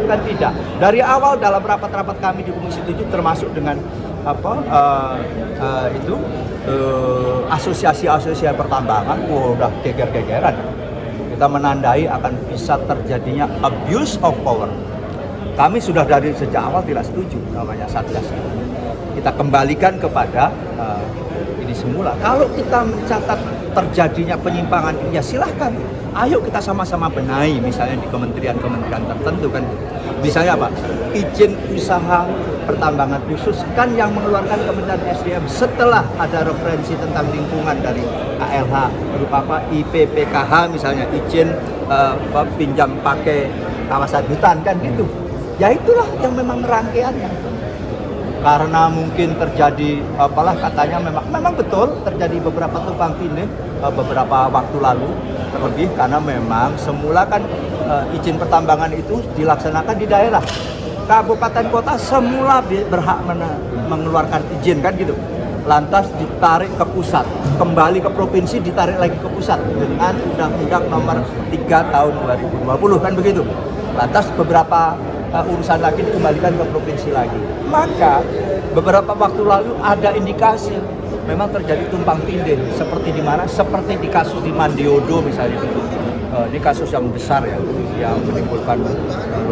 kan tidak. Dari awal dalam rapat-rapat kami di Komisi 7 termasuk dengan asosiasi-asosiasi pertambangan, udah geger-gegeran. Kita menandai akan bisa terjadinya abuse of power. Kami sudah dari sejak awal tidak setuju namanya Satgas. Kita kembalikan kepada ini semula. Kalau kita mencatat terjadinya penyimpangan, ya silahkan. Ayo kita sama-sama benahi, misalnya di kementerian-kementerian tertentu kan. Misalnya apa? Izin usaha pertambangan khusus kan yang mengeluarkan Kementerian SDM setelah ada referensi tentang lingkungan dari KLH berupa apa? IPPKH misalnya, izin pinjam pakai kawasan hutan kan gitu. Ya itulah yang memang rangkaiannya. Karena mungkin terjadi katanya memang betul terjadi beberapa tumpang tindih beberapa waktu lalu, terlebih karena memang semula kan izin pertambangan itu dilaksanakan di daerah. Kabupaten kota semula berhak mengeluarkan izin kan gitu. Lantas ditarik ke pusat, kembali ke provinsi, ditarik lagi ke pusat dengan Undang-Undang Nomor 3 Tahun 2020 kan begitu. Lantas beberapa urusan lagi dikembalikan ke provinsi lagi. Maka beberapa waktu lalu ada indikasi memang terjadi tumpang tindih seperti di mana? Seperti di kasus di Mandiodo misalnya itu. Ini kasus yang besar ya, yang menimbulkan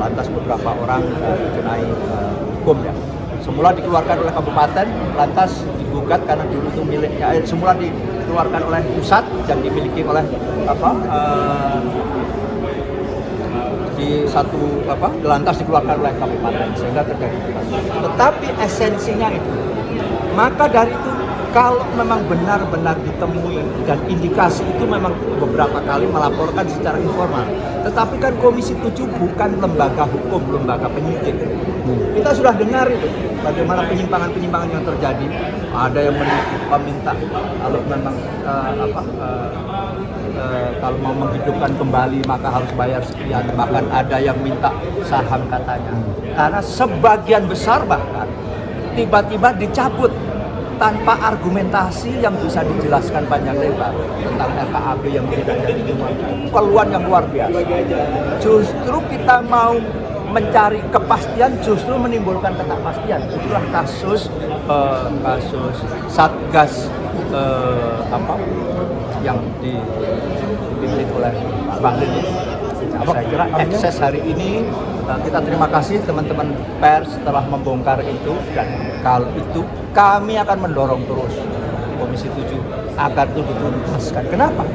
lantas beberapa orang dikenai hukum ya. Semula dikeluarkan oleh kabupaten, lantas digugat karena dulu itu miliknya. Semula dikeluarkan oleh pusat dan dimiliki oleh di satu lantas dikeluarkan oleh kabupaten sehingga terjadi. Tetapi esensinya itu, maka dari itu kalau memang benar-benar ditemui dan indikasi itu memang beberapa kali melaporkan secara informal. Tetapi kan Komisi 7 bukan lembaga hukum, lembaga penyidik. Kita sudah dengar itu bagaimana penyimpangan-penyimpangan yang terjadi. Ada yang meminta kalau memang kalau mau menghidupkan kembali maka harus bayar sekian, bahkan ada yang minta saham katanya. Karena sebagian besar bahkan tiba-tiba dicabut tanpa argumentasi yang bisa dijelaskan panjang lebar tentang RKAB yang tidak ada di rumah. Keluhan yang luar biasa. Justru kita mau mencari kepastian, justru menimbulkan ketidakpastian. Itulah kasus Satgas yang dipimpin oleh Pak Bahlil. Saya kira ekses hari ini kita terima kasih teman-teman pers telah membongkar itu, dan kalau itu kami akan mendorong terus Komisi 7 agar itu dituntaskan. Kenapa?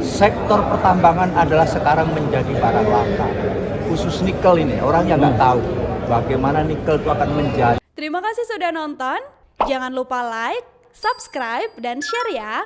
Sektor pertambangan adalah sekarang menjadi barang langka, khusus nikel ini. Orang yang nggak tahu bagaimana nikel itu akan menjadi. Terima kasih sudah nonton. Jangan lupa like, subscribe, dan share ya.